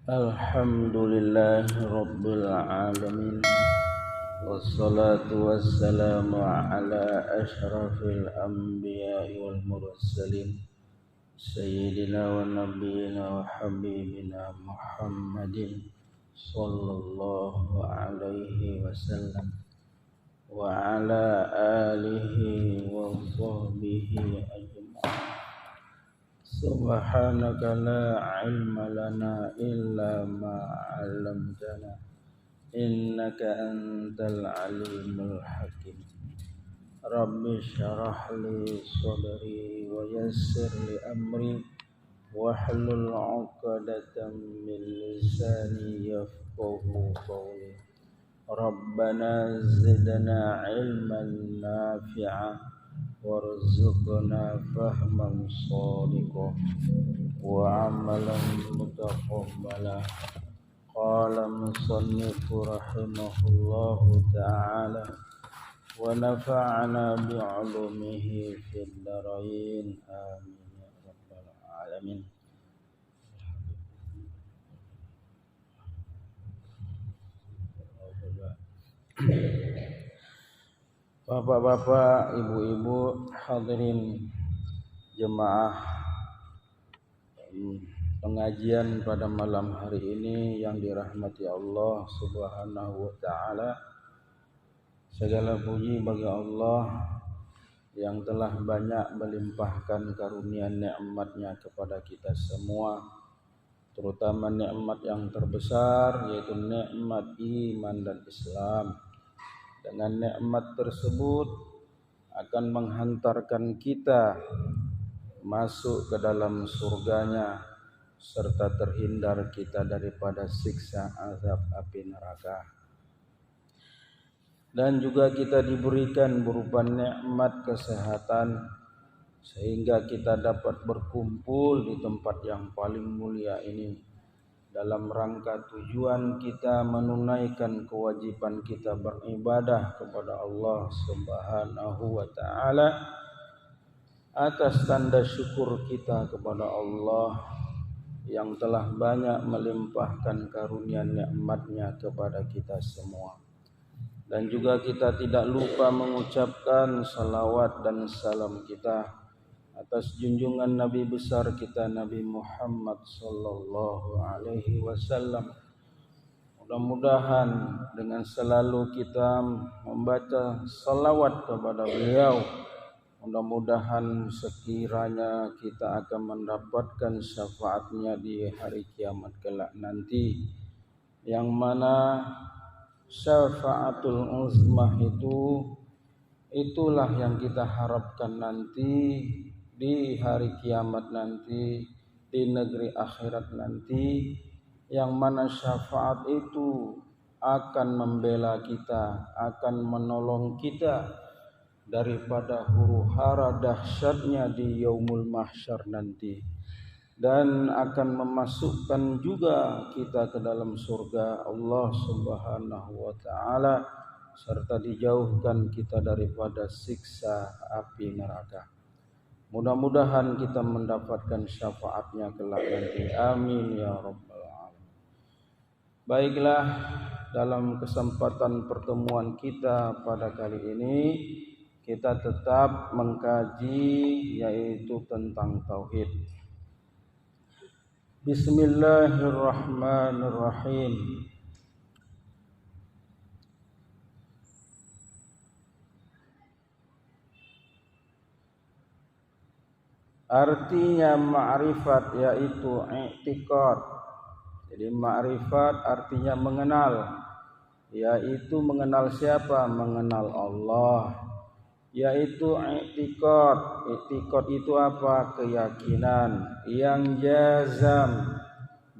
Alhamdulillahi Rabbil Alamin. Wassalatu wassalamu ala ashrafil anbiya'i wal mursalin Sayyidina wa nabiyina wa habibina Muhammadin sallallahu alaihi wasallam wa ala alihi wa sahbihi ajma'in. Subhanaka la ilma lana illa ma 'allamtana innaka antal alimul hakim. Rabbi syrah li sadri wa yassir li amri wahlul 'uqdatam min lisani yafqahu qawli. Rabbana zidna ilman nafi'a warzuqna fahman shadiqan wa amalan mutaqabbala. Qala musannifu rahimahullahu ta'ala wa nafa'ana bi'ulumihi fid dharain amin ya rabbal alamin. Bapak-bapak, ibu-ibu, hadirin jemaah pengajian pada malam hari ini yang dirahmati Allah Subhanahu wa taala. Segala puji bagi Allah yang telah banyak melimpahkan karunia nikmat-Nya kepada kita semua, terutama nikmat yang terbesar yaitu nikmat iman dan Islam. Dengan nikmat tersebut akan menghantarkan kita masuk ke dalam surganya serta terhindar kita daripada siksa azab api neraka. Dan juga kita diberikan berupa nikmat kesehatan sehingga kita dapat berkumpul di tempat yang paling mulia ini dalam rangka tujuan kita menunaikan kewajiban kita beribadah kepada Allah Subhanahu wa taala atas tanda syukur kita kepada Allah yang telah banyak melimpahkan karunia nikmat-Nya kepada kita semua. Dan juga kita tidak lupa mengucapkan salawat dan salam kita atas junjungan Nabi besar kita Nabi Muhammad sallallahu alaihi wasallam. Mudah-mudahan dengan selalu kita membaca salawat kepada beliau, mudah-mudahan sekiranya kita akan mendapatkan syafaatnya di hari kiamat kelak nanti, yang mana syafaatul uzmah itulah yang kita harapkan nanti di hari kiamat nanti, di negeri akhirat nanti, yang mana syafaat itu akan membela kita, akan menolong kita daripada huru-hara dahsyatnya di yaumul mahsyar nanti, dan akan memasukkan juga kita ke dalam surga Allah Subhanahu wa taala serta dijauhkan kita daripada siksa api neraka. Mudah-mudahan kita mendapatkan syafaatnya kelak nanti. Amin ya rabbal alamin. Baiklah, dalam kesempatan pertemuan kita pada kali ini kita tetap mengkaji yaitu tentang tauhid. Bismillahirrahmanirrahim. Artinya ma'rifat yaitu i'tiqad. Jadi ma'rifat artinya mengenal, yaitu mengenal siapa? Mengenal Allah. Yaitu i'tiqad. I'tiqad itu apa? Keyakinan yang jazam.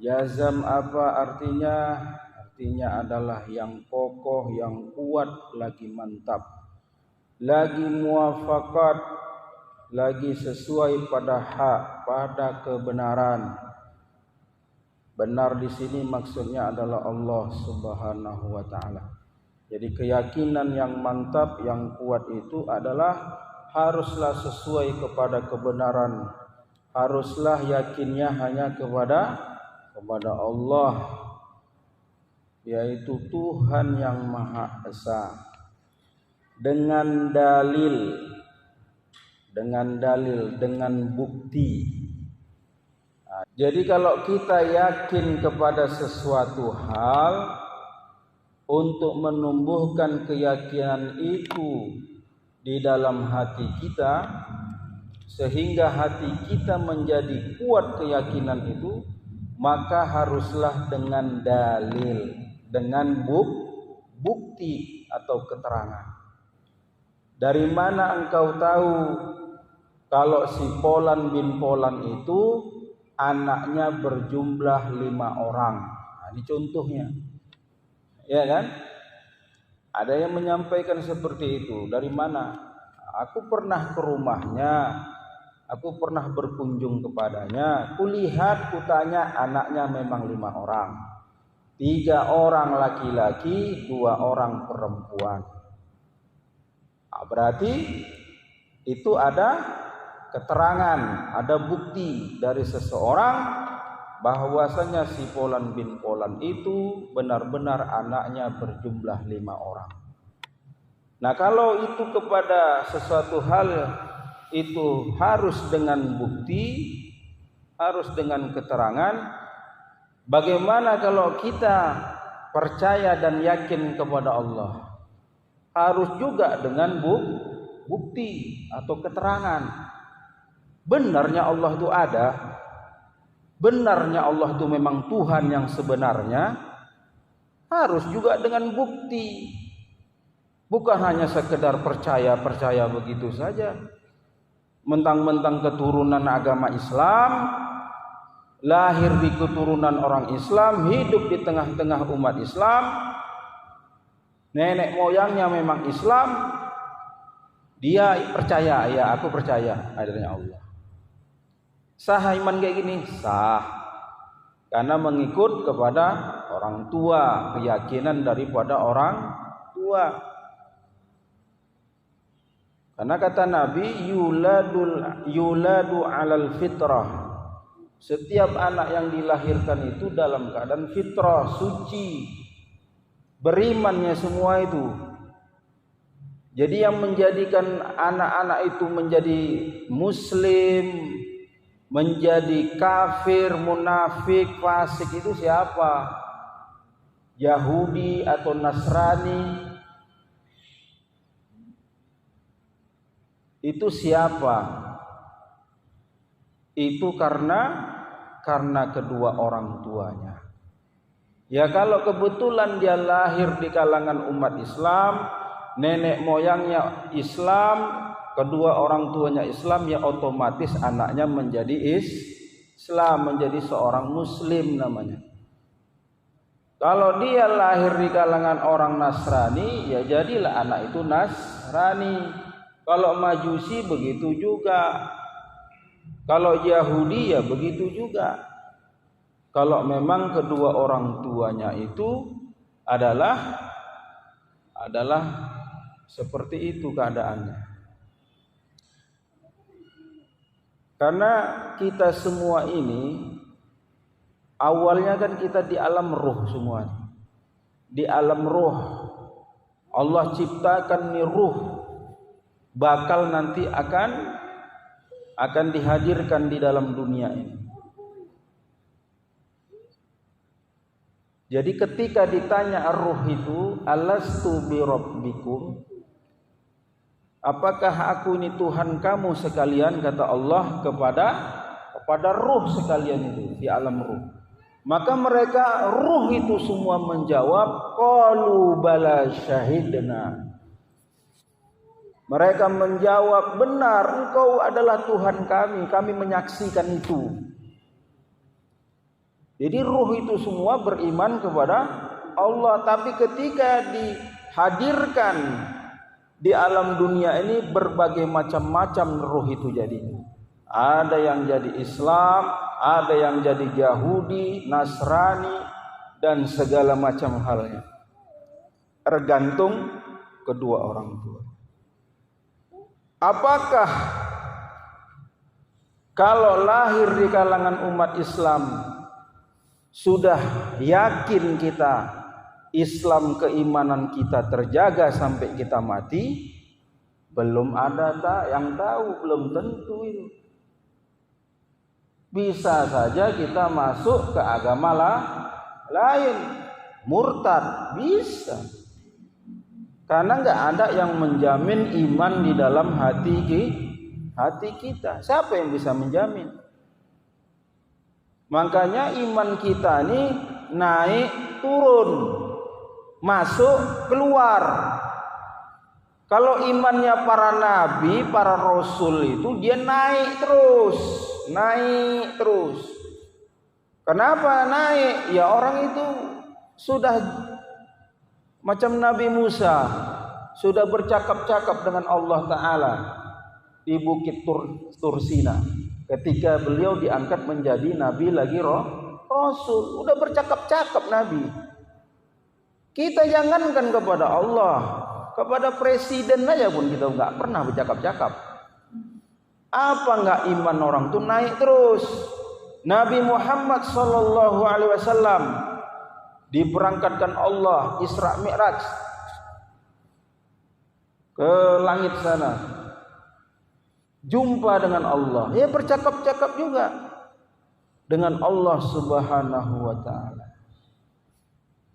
Jazam apa artinya? Artinya adalah yang kokoh, yang kuat, lagi mantap, lagi muwafaqat, lagi sesuai pada hak, pada kebenaran. Benar di sini maksudnya adalah Allah Subhanahu wa taala. Jadi keyakinan yang mantap, yang kuat itu adalah haruslah sesuai kepada kebenaran. Haruslah yakinnya hanya kepada kepada Allah, yaitu Tuhan yang Maha Esa, dengan dalil, dengan bukti. Jadi kalau kita yakin kepada sesuatu hal, untuk menumbuhkan keyakinan itu di dalam hati kita, sehingga hati kita menjadi kuat keyakinan itu, maka haruslah dengan dalil, dengan bukti atau keterangan. Dari mana engkau tahu kalau si Polan bin Polan itu anaknya berjumlah 5 orang? Nah, ini contohnya, ya kan? Ada yang menyampaikan seperti itu. Dari mana? Aku pernah ke rumahnya, aku pernah berkunjung kepadanya, kulihat, kutanya, anaknya memang 5 orang. 3 orang laki-laki, 2 orang perempuan. Berarti itu ada keterangan, ada bukti dari seseorang bahwasanya si Polan bin Polan itu benar-benar anaknya berjumlah 5 orang. Nah, kalau itu kepada sesuatu hal itu harus dengan bukti, harus dengan keterangan. Bagaimana kalau kita percaya dan yakin kepada Allah? Harus juga dengan bukti atau keterangan. Benarnya Allah itu ada, benarnya Allah itu memang Tuhan yang sebenarnya, harus juga dengan bukti. Bukan hanya sekedar percaya begitu saja. Mentang-mentang keturunan agama Islam, lahir di keturunan orang Islam, hidup di tengah-tengah umat Islam, nenek moyangnya memang Islam, dia percaya, ya aku percaya adanya Allah. Sah iman kayak gini? Sah. Karena mengikut kepada orang tua, keyakinan daripada orang tua. Karena kata Nabi, yuladu alal fitrah. Setiap anak yang dilahirkan itu dalam keadaan fitrah, suci, berimannya semua itu. Jadi yang menjadikan anak-anak itu menjadi muslim, menjadi kafir, munafik, fasik itu siapa? Yahudi atau Nasrani? Itu siapa? Itu karena kedua orang tuanya. Ya kalau kebetulan dia lahir di kalangan umat Islam, nenek moyangnya Islam, kedua orang tuanya Islam, ya otomatis anaknya menjadi Islam, menjadi seorang muslim namanya. Kalau dia lahir di kalangan orang Nasrani, ya jadilah anak itu Nasrani. Kalau Majusi begitu juga. Kalau Yahudi ya begitu juga. Kalau memang kedua orang tuanya itu adalah seperti itu keadaannya. Karena kita semua ini awalnya kan kita di alam ruh semua. Di alam ruh Allah ciptakan nih ruh, bakal nanti akan dihadirkan di dalam dunia ini. Jadi ketika ditanya ruh itu, alastu bi rabbikum, apakah aku ini Tuhan kamu sekalian, kata Allah kepada ruh sekalian itu di alam ruh. Maka mereka ruh itu semua menjawab, qalu bala syahidna. Mereka menjawab, benar engkau adalah Tuhan kami menyaksikan itu. Jadi ruh itu semua beriman kepada Allah. Tapi ketika dihadirkan di alam dunia ini, berbagai macam-macam ruh itu jadinya. Ada yang jadi Islam, ada yang jadi Yahudi, Nasrani, dan segala macam halnya. Tergantung kedua orang tua. Apakah kalau lahir di kalangan umat Islam sudah yakin kita Islam, keimanan kita terjaga sampai kita mati, belum ada yang tahu, belum tentu itu. Bisa saja kita masuk ke agama lain, murtad, bisa. Karena nggak ada yang menjamin iman di dalam hati kita. Siapa yang bisa menjamin? Makanya iman kita ini naik turun, masuk keluar. Kalau imannya para nabi, para rasul itu dia naik terus. Kenapa naik? Ya orang itu sudah macam Nabi Musa, sudah bercakap-cakap dengan Allah Ta'ala di Bukit Tursina. Ketika beliau diangkat menjadi nabi lagi rasul, udah bercakap-cakap nabi. Kita jangankan kepada Allah, kepada presiden aja pun kita nggak pernah bercakap-cakap. Apa nggak iman orang tuh naik terus? Nabi Muhammad sallallahu alaihi wasallam diberangkatkan Allah Isra Mi'raj ke langit sana, jumpa dengan Allah, dia bercakap-cakap juga dengan Allah Subhanahu wa taala.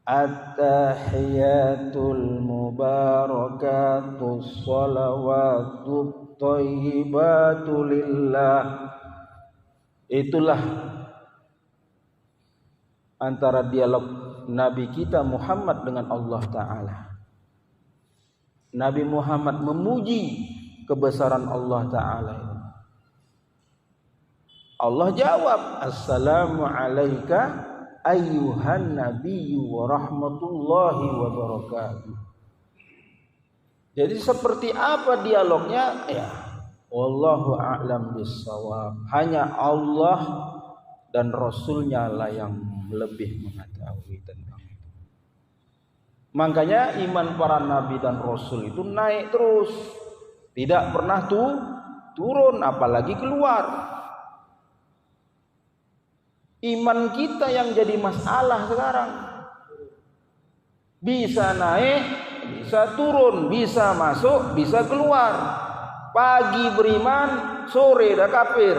At-tahiyatul mubarakatus shalawatut thayyibatu lillah. Itulah antara dialog Nabi kita Muhammad dengan Allah Ta'ala. Nabi Muhammad memuji kebesaran Allah Ta'ala. Allah jawab, Assalamu alayka ayyuhan nabiyyu wa rahmatullahi wa barakatuh. Jadi seperti apa dialognya? Ya, wallahu a'lam bissawab. Hanya Allah dan Rasulnya lah yang lebih mengetahui tentang itu. Makanya iman para nabi dan rasul itu naik terus, tidak pernah turun, apalagi keluar. Iman kita yang jadi masalah sekarang. Bisa naik, bisa turun, bisa masuk, bisa keluar. Pagi beriman, sore dah kafir.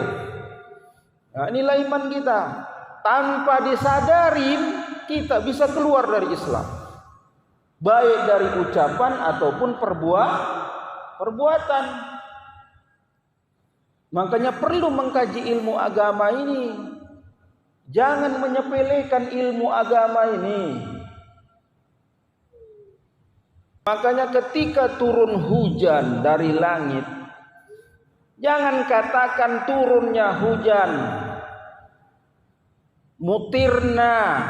Nah, inilah iman kita. Tanpa disadarin, kita bisa keluar dari Islam. Baik dari ucapan ataupun perbuatan. Makanya perlu mengkaji ilmu agama ini. Jangan menyepelekan ilmu agama ini. Makanya ketika turun hujan dari langit, jangan katakan turunnya hujan mutirna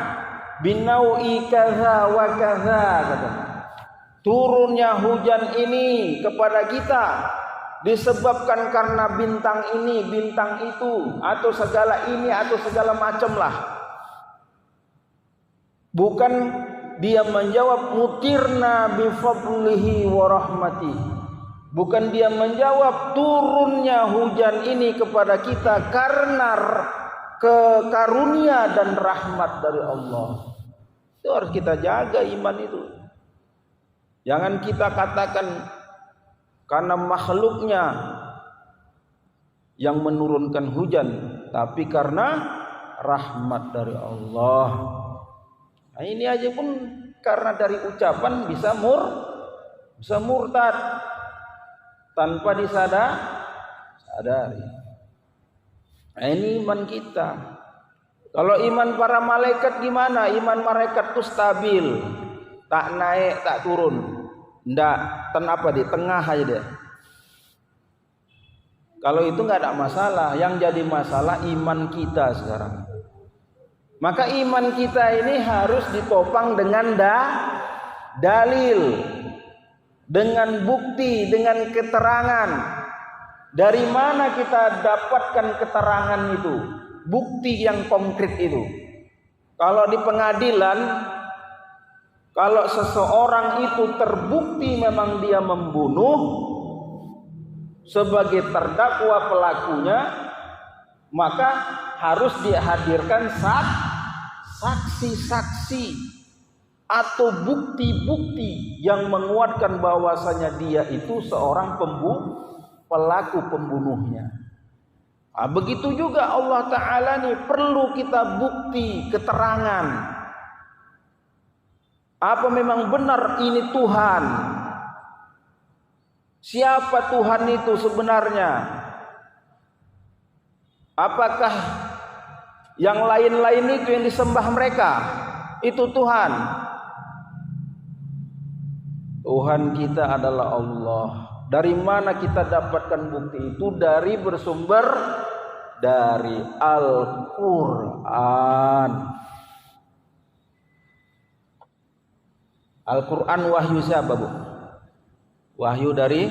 binaui kaza wa kaza, kata. Turunnya hujan ini kepada kita disebabkan karena bintang ini, bintang itu, atau segala ini, atau segala macam lah. Bukan dia menjawab mutirna bifadlihi wa rahmatihi. Bukan dia menjawab turunnya hujan ini kepada kita karena karunia dan rahmat dari Allah. Itu harus kita jaga iman itu. Jangan kita katakan karena makhluknya yang menurunkan hujan, tapi karena rahmat dari Allah. Nah, ini aja pun karena dari ucapan bisa murtad tanpa disadari. Nah, ini iman kita. Kalau iman para malaikat gimana? Iman malaikat itu stabil, tak naik, tak turun. Ndak, apa di tengah aja deh. Kalau itu nggak ada masalah. Yang jadi masalah iman kita sekarang. Maka iman kita ini harus ditopang dengan dalil, dengan bukti, dengan keterangan. Dari mana kita dapatkan keterangan itu? Bukti yang konkret itu. Kalau di pengadilan, kalau seseorang itu terbukti memang dia membunuh sebagai terdakwa pelakunya, maka harus dihadirkan saksi-saksi atau bukti-bukti yang menguatkan bahwasanya dia itu seorang pelaku pembunuhnya. Nah, begitu juga Allah Ta'ala nih perlu kita bukti, keterangan. Apa memang benar ini Tuhan? Siapa Tuhan itu sebenarnya? Apakah yang lain-lain itu yang disembah mereka itu Tuhan? Tuhan kita adalah Allah. Dari mana kita dapatkan bukti itu? Dari bersumber dari Al-Quran. Al-Quran wahyu siapa, Bu? Wahyu dari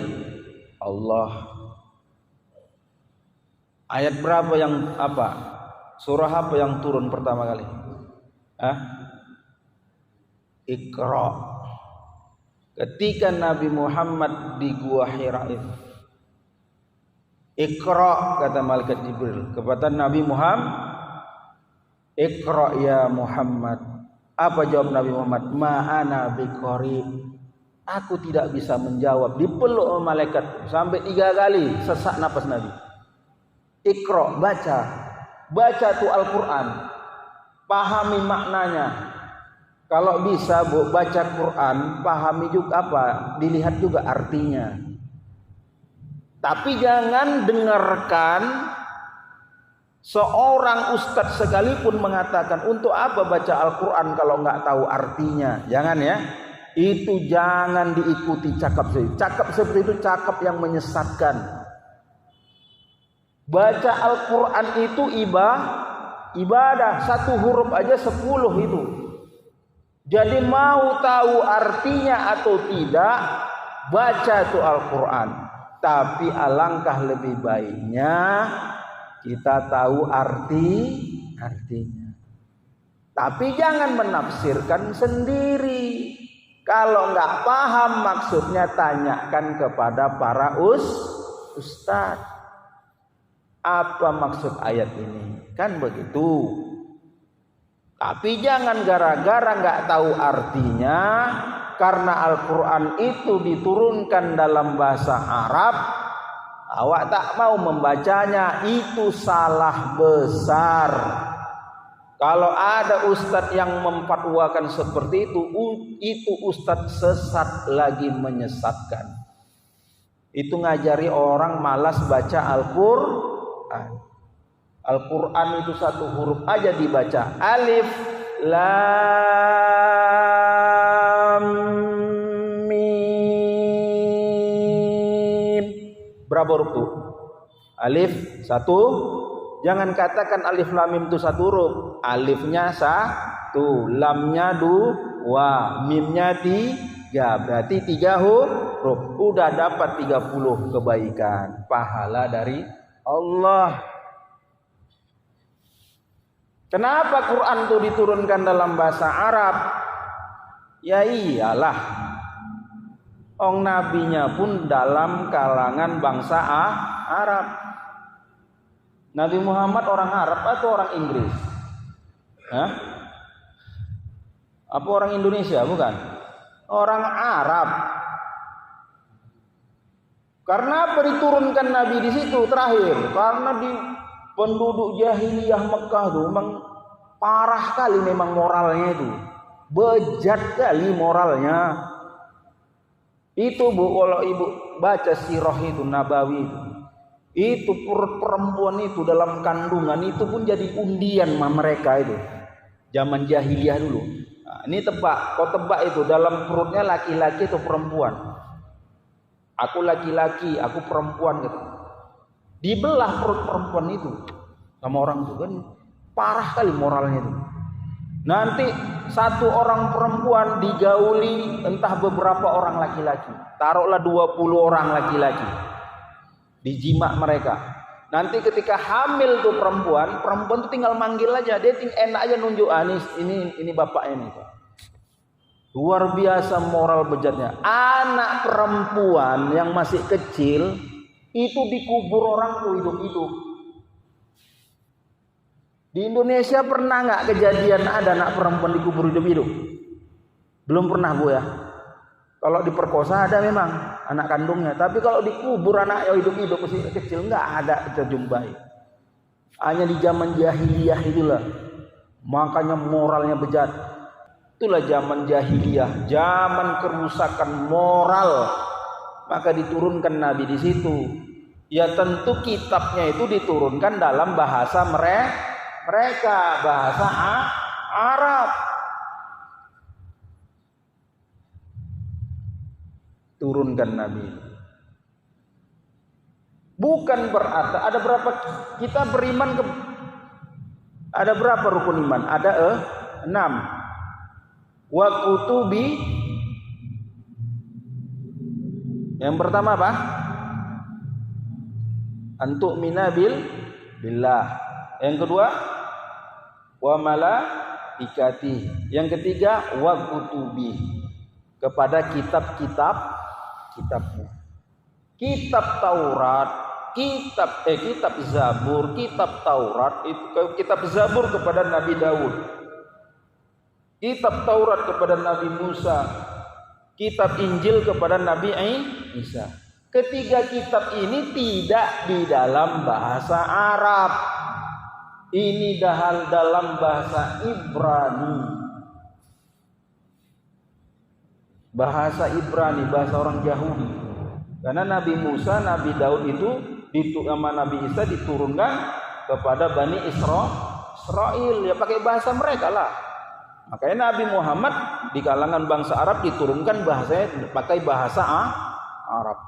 Allah. Ayat berapa yang apa? Surah apa yang turun pertama kali? Iqra. Ketika Nabi Muhammad di Gua Hira itu, Iqra, kata malaikat Jibril kepada Nabi Muhammad, Iqra ya Muhammad. Apa jawab Nabi Muhammad? Ma'ana biqari. Aku tidak bisa menjawab. Dipeluk malaikat sampai 3 kali sesak napas Nabi. Iqra, baca. Baca tuh Al-Quran. Pahami maknanya. Kalau bisa, Bu, baca Quran, pahami juga apa? Dilihat juga artinya. Tapi jangan dengarkan seorang ustadz sekalipun mengatakan untuk apa baca Al-Quran kalau nggak tahu artinya. Jangan ya. Itu jangan diikuti cakap seperti itu. Cakap seperti itu cakap yang menyesatkan. Baca Al-Quran itu ibadah. 1 huruf aja 10 itu. Jadi mau tahu artinya atau tidak, baca itu Al-Quran. Tapi alangkah lebih baiknya kita tahu artinya. Tapi jangan menafsirkan sendiri. Kalau nggak paham maksudnya, tanyakan kepada para ustadz. Apa maksud ayat ini? Kan begitu. Tapi jangan gara-gara nggak tahu artinya, karena Al-Quran itu diturunkan dalam bahasa Arab, awak tak mau membacanya, itu salah besar. Kalau ada ustadz yang memfatwakan seperti itu ustadz sesat lagi menyesatkan. Itu ngajari orang malas baca Al-Quran. Al-Quran itu 1 huruf aja dibaca. Alif, lam, mim. Berapa huruf tuh? Alif 1. Jangan katakan alif lam mim itu 1 huruf. Alifnya 1, lamnya 2, mimnya 3. Berarti 3 huruf. Udah dapat 30 kebaikan. Pahala dari Allah. Kenapa Quran itu diturunkan dalam bahasa Arab? Ya iyalah, nabinya pun dalam kalangan bangsa Arab. Nabi Muhammad orang Arab atau orang Inggris? Apa orang Indonesia? Bukan. Orang Arab. Karena apa diturunkan Nabi di situ terakhir? Karena di penduduk jahiliyah Mekah itu memang parah kali memang moralnya itu. Bejat kali moralnya. Itu Bu, kalau Ibu baca sirah itu Nabawi itu perempuan itu dalam kandungan itu pun jadi undian mereka itu. Zaman jahiliyah dulu. Nah, ini tebak, kau tebak itu dalam perutnya laki-laki atau perempuan. Aku laki-laki, aku perempuan gitu. Dibelah perut perempuan itu sama orang itu kan parah kali moralnya itu. Nanti 1 orang perempuan digauli entah beberapa orang laki-laki. Taruhlah 20 orang laki-laki. Dijimak mereka. Nanti ketika hamil tuh perempuan tuh tinggal manggil aja. Dia enak aja nunjuk ini bapaknya nih. Luar biasa moral bejatnya. Anak perempuan yang masih kecil itu dikubur orang tuh hidup-hidup. Di Indonesia pernah nggak kejadian ada anak perempuan dikubur hidup-hidup? Belum pernah Bu ya. Kalau diperkosa ada memang anak kandungnya, tapi kalau dikubur anak yang hidup-hidup masih kecil nggak ada kita jumpai. Hanya di zaman jahiliyah itulah, makanya moralnya bejat. Itulah zaman jahiliyah, zaman kerusakan moral. Maka diturunkan Nabi di situ. Ya tentu kitabnya itu diturunkan dalam bahasa mereka, bahasa Arab. Turunkan Nabi. Bukan berarti ada berapa kita beriman ke, ada berapa rukun iman? Ada 6. Wa kutubi. Yang pertama apa? Antuk minabil billah. Yang kedua wa malaikati. Yang ketiga wa kutubi. Kepada kitabnya. Kitab Taurat, kitab Zabur, kitab Taurat itu kitab Zabur kepada Nabi Daud. Kitab Taurat kepada Nabi Musa, kitab Injil kepada Nabi Isa. Ketiga kitab ini tidak di dalam bahasa Arab. Ini dalam bahasa Ibrani. Bahasa Ibrani, bahasa orang Yahudi. Karena Nabi Musa, Nabi Daud itu sama Nabi Isa diturunkan kepada Bani Israel. Ya pakai bahasa mereka lah. Makanya Nabi Muhammad di kalangan bangsa Arab diturunkan bahasanya pakai bahasa Arab.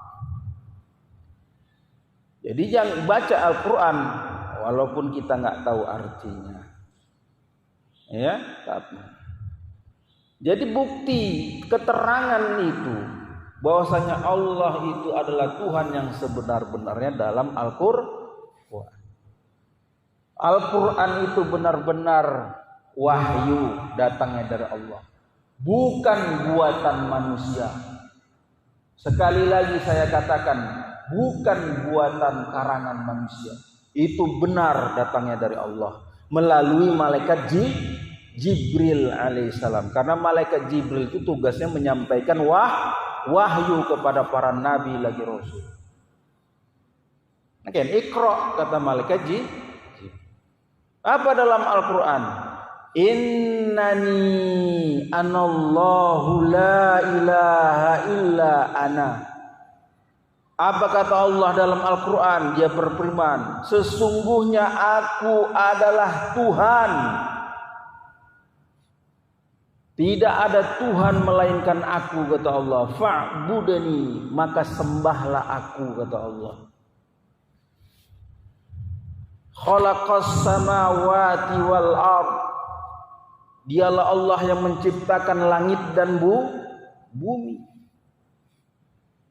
Jadi jangan baca Al-Quran walaupun kita nggak tahu artinya. Ya, tapi jadi bukti keterangan itu bahwasanya Allah itu adalah Tuhan yang sebenar-benarnya dalam Al-Quran. Al-Quran itu benar-benar wahyu datangnya dari Allah, bukan buatan manusia. Sekali lagi saya katakan, bukan buatan karangan manusia. Itu benar datangnya dari Allah melalui malaikat Jibril alaihissalam. Karena malaikat Jibril itu tugasnya menyampaikan wahyu kepada para nabi lagi rasul. Oke, Iqra kata malaikat Jibril. Apa dalam Al-Quran? Innani anallahu la ilaha illa ana. Apa kata Allah dalam Al-Quran? Dia berfirman, sesungguhnya aku adalah Tuhan. Tidak ada Tuhan melainkan aku, kata Allah. Fa'budani, maka sembahlah aku, kata Allah. Khalaqas samawati wal ard. Dialah Allah yang menciptakan langit dan bumi.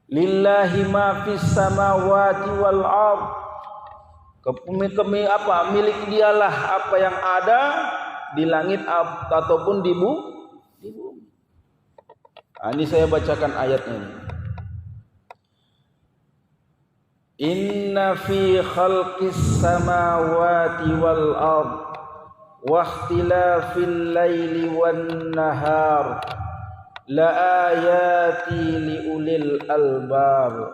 Lillahi ma fis samawati wal ard. Milik dialah apa yang ada di langit ataupun di bumi. Ini saya bacakan ayatnya ini. Inna fi khalqis samawati wal ard wa ikhtilafil laili wan nahar la ayati liulil albab.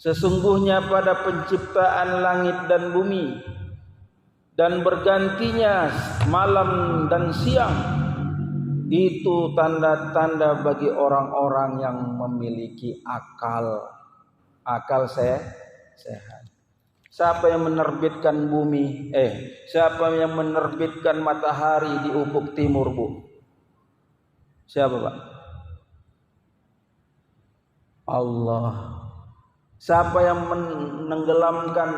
Sesungguhnya pada penciptaan langit dan bumi dan bergantinya malam dan siang, itu tanda-tanda bagi orang-orang yang memiliki akal sehat. Siapa yang menerbitkan bumi? Siapa yang menerbitkan matahari di ufuk timur, Bu? Siapa, Pak? Allah. Siapa yang menenggelamkan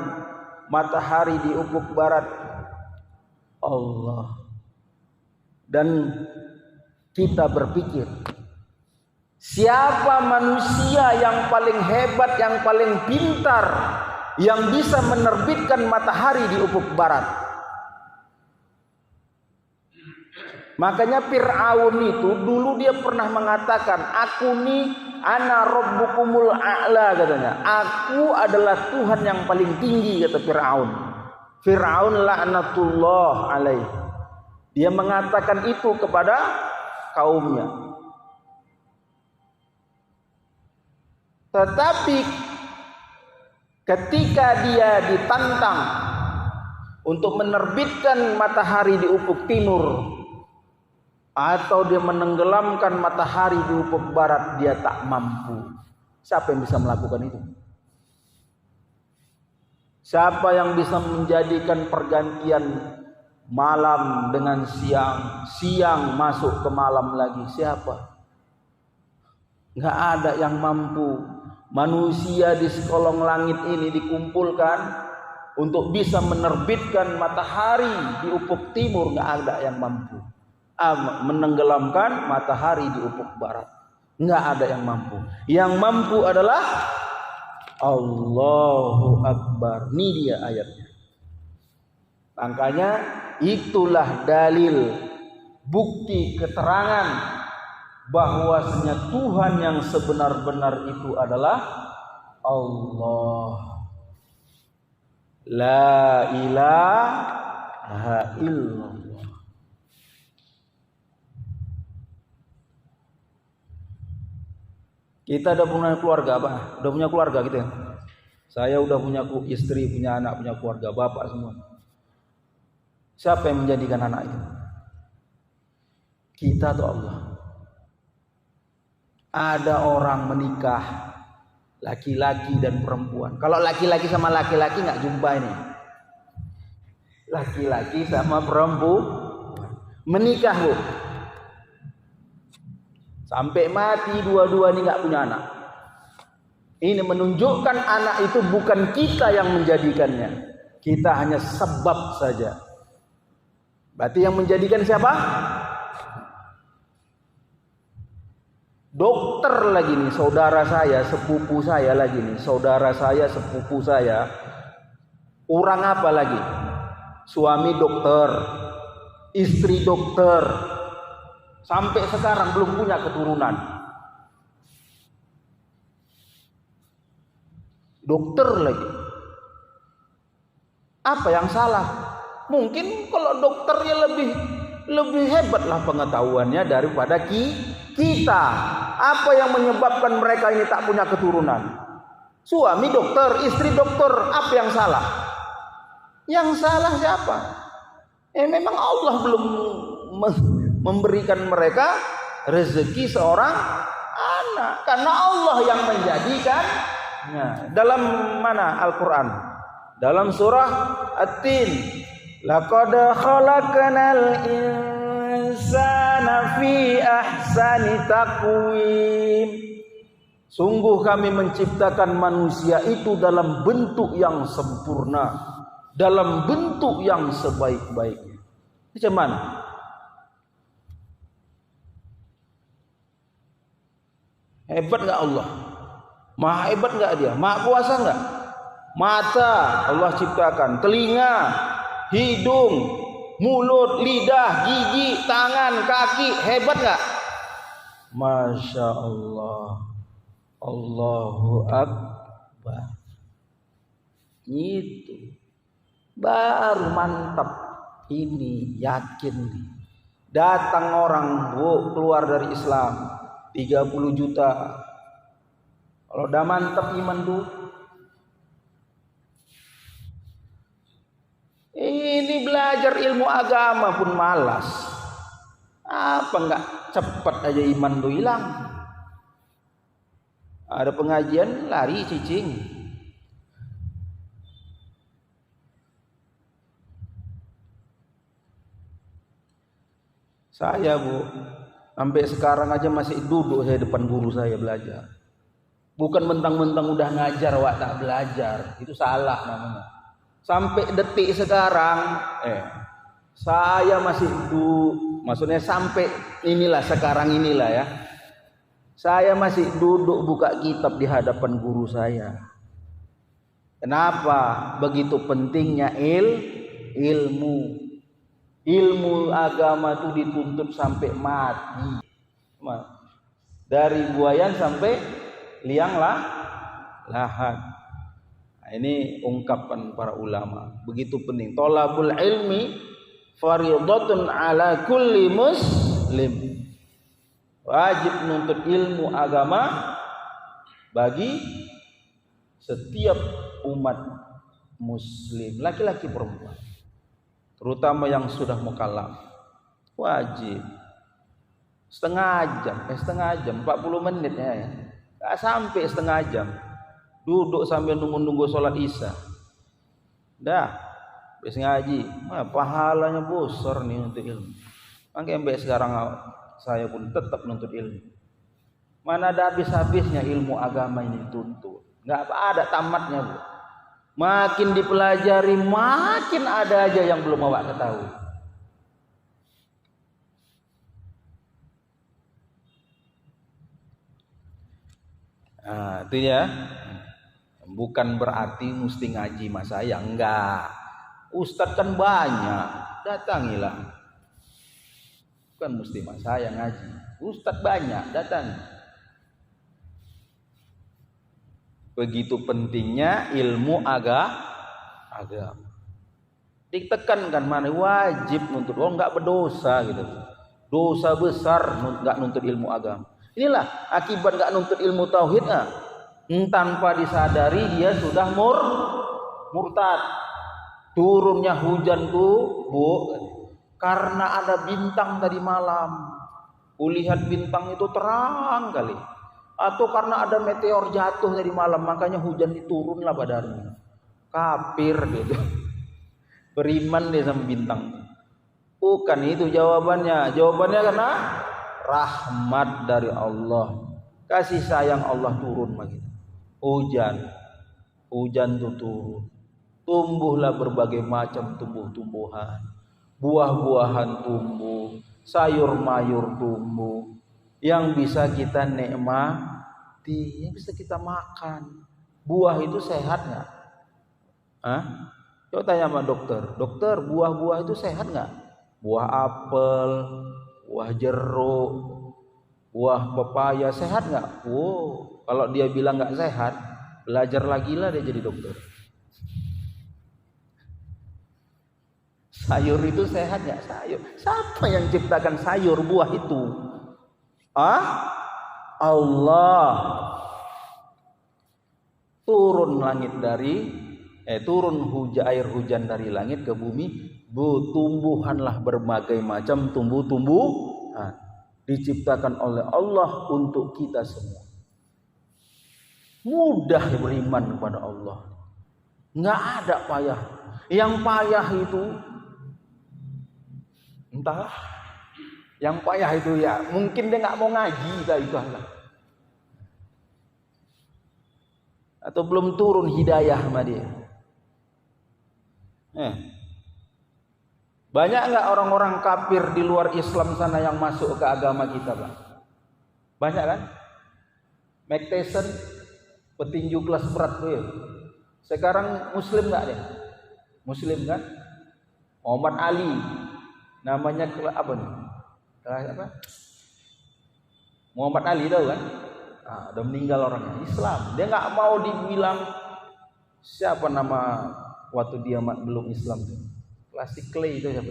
matahari di ufuk barat? Allah. Dan kita berpikir, siapa manusia yang paling hebat, yang paling pintar, yang bisa menerbitkan matahari di ufuk barat? Makanya Fir'aun itu dulu dia pernah mengatakan, aku nih ana rabbukumul a'la, katanya. Aku adalah Tuhan yang paling tinggi, kata Fir'aun. Fir'aun laknatullah alaih. Dia mengatakan itu kepada kaumnya. Tetapi ketika dia ditantang untuk menerbitkan matahari di ufuk timur atau dia menenggelamkan matahari di ufuk barat, dia tak mampu. Siapa yang bisa melakukan itu? Siapa yang bisa menjadikan pergantian malam dengan siang, siang masuk ke malam lagi? Siapa? Nggak ada yang mampu. Manusia di sekolong langit ini dikumpulkan untuk bisa menerbitkan matahari di ufuk timur, nggak ada yang mampu. Menenggelamkan matahari di ufuk barat, nggak ada yang mampu. Yang mampu adalah Allahu Akbar. Ini dia ayatnya. Makanya itulah dalil, bukti, keterangan bahwasanya Tuhan yang sebenar-benar itu adalah Allah. La ilaha illallah. Kita udah punya keluarga, apa? Udah punya keluarga gitu ya. Saya udah punya istri, punya anak, punya keluarga, bapak semua. Siapa yang menjadikan anak itu? Kita atau Allah? Ada orang menikah, laki-laki dan perempuan. Kalau laki-laki sama laki-laki nggak jumpa ini. Laki-laki sama perempuan menikah, Bu. Sampai mati dua-dua ini nggak punya anak. Ini menunjukkan anak itu bukan kita yang menjadikannya. Kita hanya sebab saja. Berarti yang menjadikan siapa? Dokter lagi nih, saudara saya, sepupu saya lagi nih, saudara saya, sepupu saya. Orang apa lagi? Suami dokter, istri dokter. Sampai sekarang belum punya keturunan. Dokter lagi. Apa yang salah? Mungkin kalau dokternya lebih hebatlah pengetahuannya daripada kita. Apa yang menyebabkan mereka ini tak punya keturunan? Suami dokter, istri dokter. Apa yang salah? Yang salah siapa? Memang Allah belum memberikan mereka rezeki seorang anak, karena Allah yang menjadikan. Dalam mana Al-Quran? Dalam surah At-Tin, laqad khalaqnal insana fi ahsani taqwim. Sungguh kami menciptakan manusia itu dalam bentuk yang sempurna, dalam bentuk yang sebaik-baiknya. Macam mana? Hebat nggak Allah? Maha hebat nggak dia? Maha kuasa nggak? Mata Allah ciptakan, telinga, hidung, mulut, lidah, gigi, tangan, kaki, hebat nggak? Masya Allah, Allahu Akbar. Itu baru mantap. Ini yakin. Datang orang, Bu, keluar dari Islam 30 juta. Kalau udah mantap iman tuh, ini belajar ilmu agama pun malas. Apa enggak cepat aja iman tuh hilang? Ada pengajian lari cicing. Saya, Bu, sampai sekarang aja masih duduk saya depan guru saya belajar. Bukan mentang-mentang udah ngajar wak tak belajar. Itu salah namanya. Sampai detik sekarang saya masih maksudnya sampai inilah sekarang inilah ya. Saya masih duduk buka kitab di hadapan guru saya. Kenapa? Begitu pentingnya ilmu. Ilmu agama itu dituntut sampai mati. Dari buayan sampai liang lahat. Nah, ini ungkapan para ulama. Begitu penting. Thalabul ilmi fardhatun ala kulli muslim. Wajib menuntut ilmu agama bagi setiap umat muslim, laki-laki perempuan. Terutama yang sudah mukallaf. Wajib. Setengah jam, 40 menit ya. Enggak sampai setengah jam. Duduk sambil nunggu-nunggu sholat isya. Dah, habis ngaji. Pahalanya besar nih untuk ilmu. Makanya sampai sekarang saya pun tetap menuntut ilmu. Mana ada habis-habisnya ilmu agama ini tuntut. Enggak ada tamatnya, Bu. Makin dipelajari, makin ada aja yang belum awak ketahui. Nah, itu ya. Bukan berarti mesti ngaji mas saya, enggak. Ustadz kan banyak, datangilah. Bukan mesti mas saya ngaji. Ustadz banyak, datang. Begitu pentingnya ilmu agama. Ditekankan mana wajib nuntut. Oh, enggak berdosa gitu. Dosa besar enggak nuntut ilmu agama. Inilah akibat enggak nuntut ilmu tauhid. Tanpa disadari dia sudah murtad. Turunnya hujan tuh, Bu, karena ada bintang tadi malam. Kulihat bintang itu terang kali. Atau karena ada meteor jatuh tadi malam, makanya hujan diturunlah badannya. Kafir gitu. Beriman dia sama bintang. Bukan itu jawabannya. Jawabannya karena rahmat dari Allah. Kasih sayang Allah turun begitu. Hujan itu turun. Tumbuhlah berbagai macam tumbuh-tumbuhan. Buah-buahan tumbuh, sayur-mayur tumbuh. Yang bisa kita nikmati, yang bisa kita makan. Buah itu sehat nggak? Coba tanya sama dokter. Dokter, buah-buah itu sehat nggak? Buah apel, buah jeruk, buah pepaya sehat nggak? Kalau dia bilang nggak sehat, belajar lagi lah dia jadi dokter. Sayur itu sehat nggak? Sayur. Siapa yang ciptakan sayur buah itu? Allah. Turun air hujan dari langit ke bumi, tumbuhanlah berbagai macam tumbuh-tumbuhan diciptakan oleh Allah untuk kita semua. Mudah beriman kepada Allah. Nggak ada payah. Yang payah itu entahlah. Yang payah itu ya mungkin dia nggak mau ngaji itu Allah. Atau belum turun hidayah sama dia. Banyak nggak orang-orang kafir di luar Islam sana yang masuk ke agama kita, Bang? Banyak kan? Mike Tyson, petinju kelas berat tuh ya. Sekarang Muslim nggak dia? Muslim kan? Muhammad Ali, namanya apa nih? Apa? Muhammad Ali tahu kan? Udah meninggal orangnya. Islam. Dia nggak mau dibilang siapa nama waktu dia belum Islam tuh. Klasik Clay itu siapa?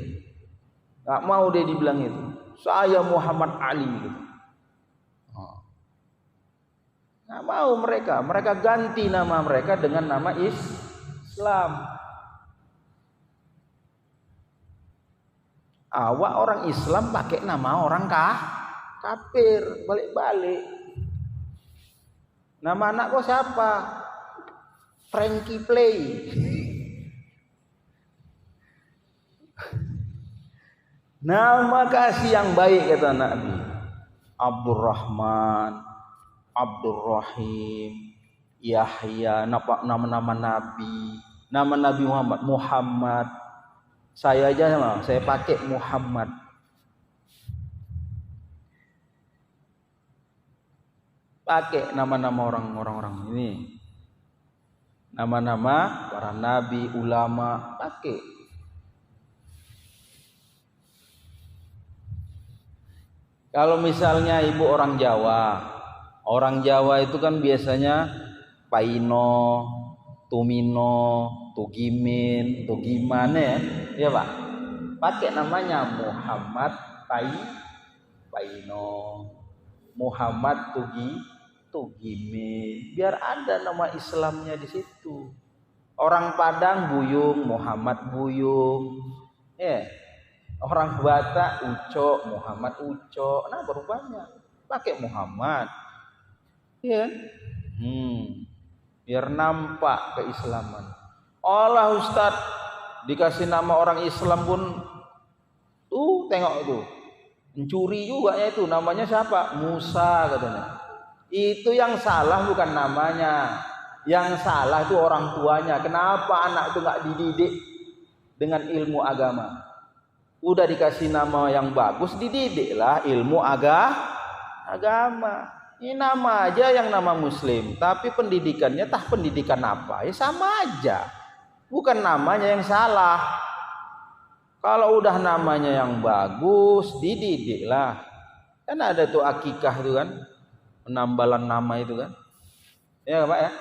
Nggak mau dia dibilang itu. Saya Muhammad Ali gitu. Nggak mau mereka ganti nama mereka dengan nama Islam. Awak orang Islam pakai nama orang kafir, balik-balik. Nama anak kau siapa? Frankie Play. Nama kasih yang baik kata Nabi. Abdurrahman, Abdurrahim, Yahya, nama-nama Nabi. Nama Nabi Muhammad. Saya aja saya pakai Muhammad. Pakai nama-nama orang-orang ini. Nama-nama para nabi, ulama, pakai. Kalau misalnya ibu orang Jawa itu kan biasanya Paino, Tumino, Tugimin, Tugimane, ya Pak. Pakai namanya Muhammad Paino, Muhammad Tugimin. Biar ada nama Islamnya di situ. Orang Padang Buyung, Muhammad Buyung. Ya. Orang Batak Uco, Muhammad Uco. Nah, berubahnya. Pakai Muhammad. Ya. Biar nampak keislaman. Allah Ustaz dikasih nama orang Islam pun tuh tengok tuh mencuri juga ya, itu namanya siapa? Musa katanya. Itu yang salah bukan namanya, yang salah itu orang tuanya. Kenapa anak itu nggak dididik dengan ilmu agama? Udah dikasih nama yang bagus, dididiklah ilmu agama. Ini nama aja yang nama Muslim, tapi pendidikannya pendidikan apa? Ya sama aja. Bukan namanya yang salah. Kalau udah namanya yang bagus, dididiklah. Kan ada tuh akikah itu kan, penambalan nama itu kan. Ya Pak ya.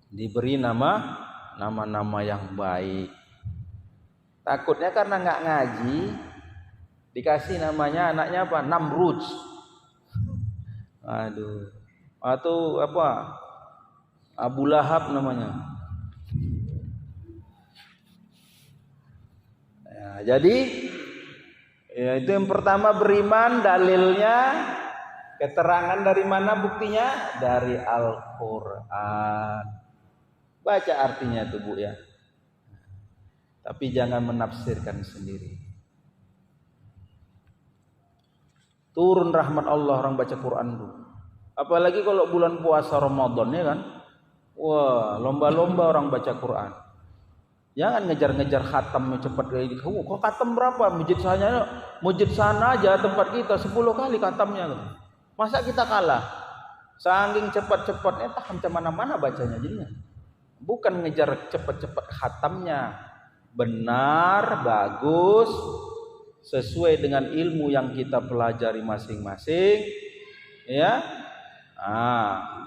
Diberi nama-nama yang baik. Takutnya karena nggak ngaji, dikasih namanya anaknya apa? Namrud. Aduh. Atau apa? Abu Lahab namanya. Ya, jadi ya itu yang pertama beriman, dalilnya keterangan dari mana buktinya? Dari Al-Qur'an. Baca artinya tuh Bu ya. Tapi jangan menafsirkan sendiri. Turun rahmat Allah orang baca Quran tuh. Apalagi kalau bulan puasa Ramadan ya kan. Wah, lomba-lomba orang baca Quran. Jangan ngejar-ngejar khatam cepat kayak gitu. Kok khatam berapa? Masjid sana aja tempat kita 10 kali khatamnya. Masa kita kalah? Saking cepat-cepatnya macam mana-mana bacanya jadinya. Bukan ngejar cepat-cepat khatamnya. Benar, bagus, sesuai dengan ilmu yang kita pelajari masing-masing, ya.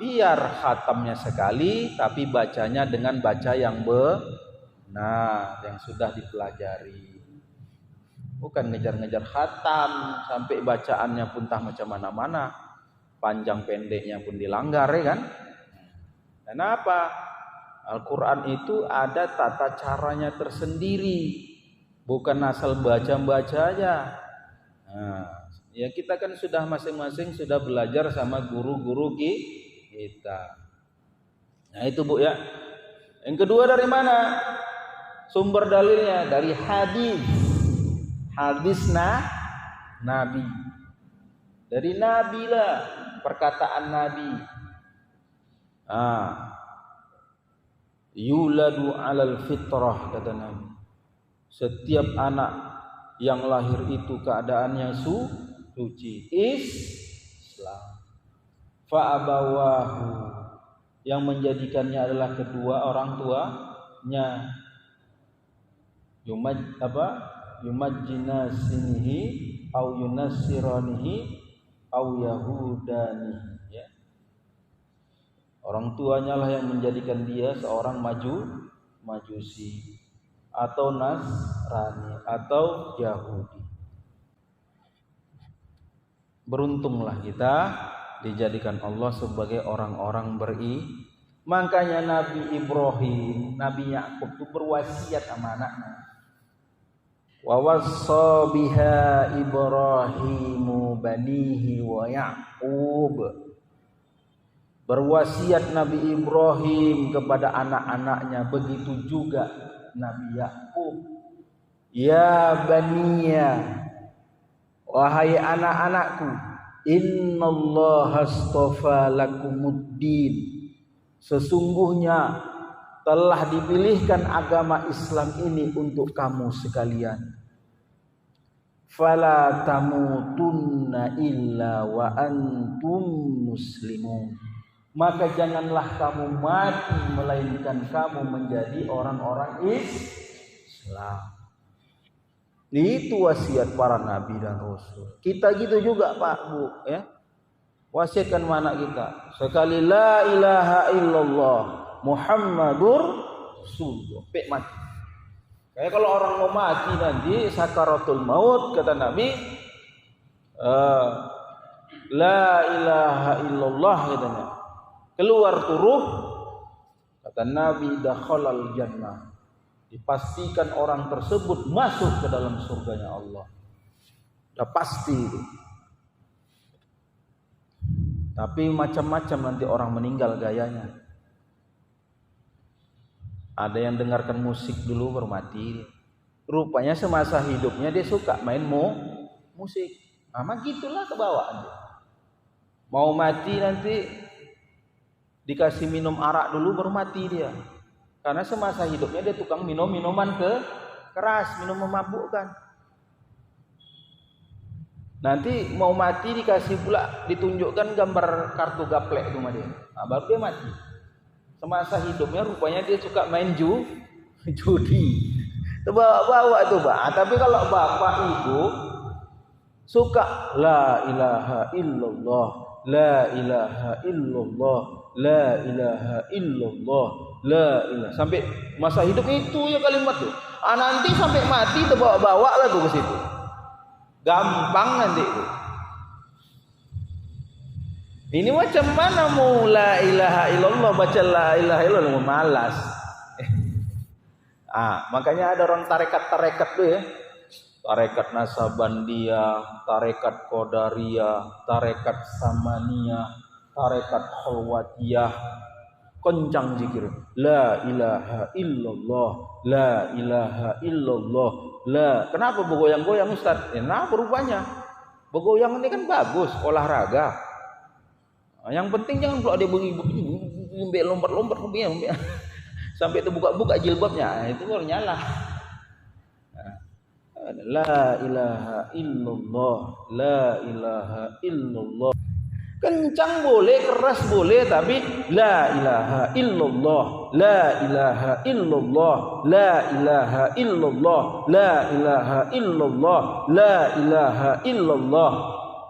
Biar khatamnya sekali, tapi bacanya dengan baca yang benar, yang sudah dipelajari. Bukan ngejar-ngejar khatam sampai bacaannya pun macam mana-mana, panjang pendeknya pun dilanggar, ya kan? Kenapa? Al-Quran itu ada tata caranya tersendiri, bukan asal baca-baca aja. Ya kita kan sudah masing-masing sudah belajar sama guru-guru kita. Nah itu Bu ya. Yang kedua dari mana? Sumber dalilnya dari hadis Nabi. Dari Nabi lah, perkataan Nabi. Yuladu alal fitrah kata Nabi. Setiap anak yang lahir itu keadaannya suci, Islam. Fa'abawahu, yang menjadikannya adalah kedua orang tuanya. Yumajjinasinihi au yunassiranihi au yahudanihi, ya. Orang tuanya lah yang menjadikan dia seorang majusi atau Nasrani atau Yahudi. Beruntunglah kita dijadikan Allah sebagai orang-orang Makanya Nabi Ibrahim, Nabi Yakub itu berwasiat sama anaknya. Wa wassa biha Ibrahimu banihi wa Yaqub. Berwasiat Nabi Ibrahim kepada anak-anaknya, begitu juga Nabi Yakub. Ya baniya, wahai anak-anakku, innallaha astafa lakumuddin, sesungguhnya telah dipilihkan agama Islam ini untuk kamu sekalian. Fala tamutunna illa wa antum muslimun, maka janganlah kamu mati melainkan kamu menjadi orang-orang Islam. Itu wasiat para nabi dan rasul. Kita gitu juga Pak Bu, ya. Wasiatkan anak kita. Sekali la ilaha illallah Muhammadur Rasulullah. Pek mati. Kayak kalau orang mau mati nanti sakaratul maut kata Nabi, la ilaha illallah katanya. Keluar turuh kata Nabi dakhalal jannah. Dipastikan orang tersebut masuk ke dalam surganya Allah. Sudah pasti itu. Tapi macam-macam nanti orang meninggal gayanya. Ada yang dengarkan musik dulu baru mati. Rupanya semasa hidupnya dia suka main musik. Nah, gitulah kebawaan dia. Mau mati nanti dikasih minum arak dulu baru mati dia. Karena semasa hidupnya dia tukang minum minuman keras, minum memabukkan. Nanti mau mati dikasih pula ditunjukkan gambar kartu gaplek itu sama dia. Nah, baru dia mati. Semasa hidupnya rupanya dia suka main judi. Bawa-bawa itu, Pak. Tapi kalau bapak ibu suka la ilaha illallah, la ilaha illallah, la ilaha illallah, la ilaha, sampai masa hidup itu ya kalimat tuh. Nanti sampai mati terbawa-bawa lah tuh ke situ. Gampang nanti itu. Ini macam mana mau la ilaha illallah baca la ilaha illallah malas. Makanya ada orang tarekat tuh ya. Tarekat Nasabandiyah, tarekat Qadariyah, tarekat Samaniyah, tarekat Khalwatiyah. Kencang zikir. La ilaha illallah, la ilaha illallah, la. Kenapa bergoyang-goyang Ustaz? Nah, berubahnya. Bergoyang ini kan bagus, olahraga. Yang penting jangan pula dia lompat-lompat sampai itu buka jilbabnya. Itu baru nyala. La ilaha illallah, la ilaha illallah. Kencang boleh, keras boleh, tapi la ilaha illallah, la ilaha illallah, la ilaha illallah, la ilaha illallah, la ilaha illallah.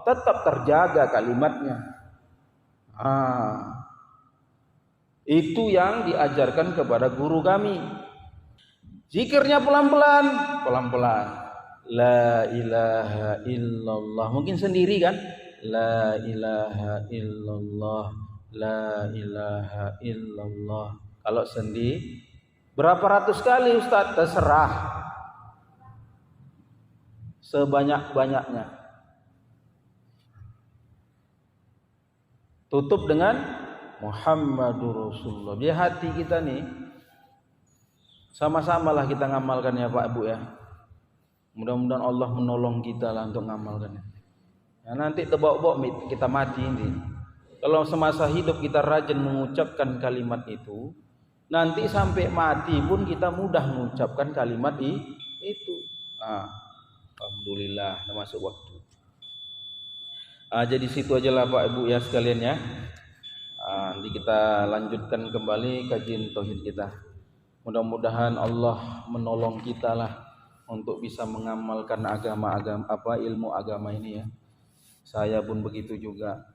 Tetap terjaga kalimatnya. Itu yang diajarkan kepada guru kami. Zikirnya pelan-pelan. La ilaha illallah. Mungkin sendiri kan? La ilaha illallah, la ilaha illallah. Kalau sendiri berapa ratus kali Ustaz? Terserah. Sebanyak-banyaknya. Tutup dengan Muhammadur Rasulullah. Di hati kita nih sama-samalah kita ngamalkan ya Pak Ibu ya. Mudah-mudahan Allah menolong kita lah untuk ngamalkannya. Ya, nanti terbawa-bawa kita mati ini. Kalau semasa hidup kita rajin mengucapkan kalimat itu, nanti sampai mati pun kita mudah mengucapkan kalimat itu. Alhamdulillah, udah masuk waktu. Jadi situ aja lah Pak Ibu ya sekalian ya. Nanti kita lanjutkan kembali kajian tauhid kita. Mudah-mudahan Allah menolong kita lah untuk bisa mengamalkan ilmu agama ini ya. Saya pun begitu juga.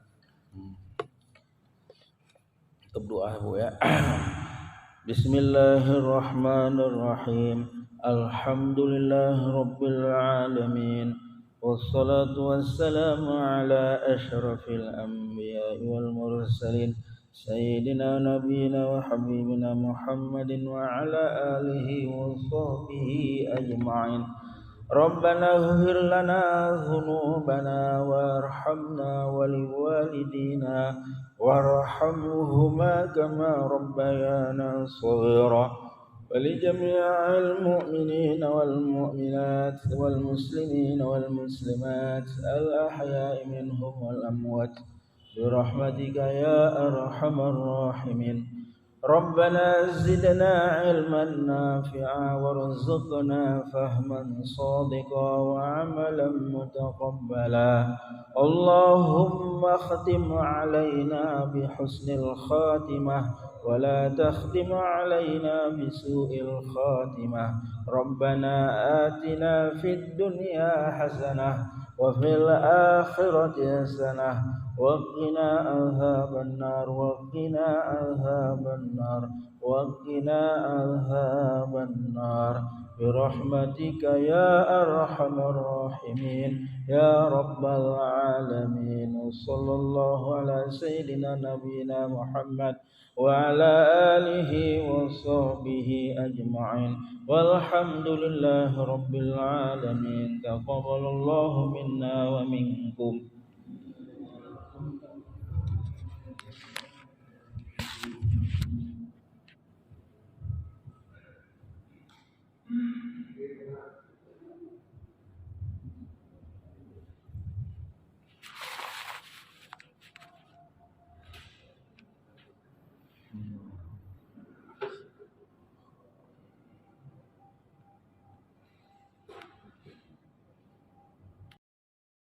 Kita berdoa Bu ya. Bismillahirrahmanirrahim. Alhamdulillahirabbil alamin. Wassalatu wassalamu ala asyrafil anbiya'i wal mursalin. Sayyidina nabiyina wa habibina Muhammadin wa ala alihi wa sahbihi ajma'in. Rabbana ighfir lana dhunubana warhamna wa liwalidina warhamhuma kama rabbayana shaghira wa li jami'il mu'minina wal mu'minat wal muslimina wal muslimat al ahya'i minhum wal amwat bi rahmatika ya arhamar rahimin. ربنا زدنا علما نافعا وارزقنا فهما صادقا وعملا متقبلا اللهم اختم علينا بحسن الخاتمة ولا تختم علينا بسوء الخاتمة ربنا آتنا في الدنيا حسنة وفي الآخرة حسنة وقنا عذاب النار وقنا عذاب النار وقنا عذاب النار برحمتك يا أرحم الراحمين يا رب العالمين. وصلى الله على سيدنا نبينا محمد وعلى آله وصحبه أجمعين والحمد لله رب العالمين. تقبل الله منا ومنكم.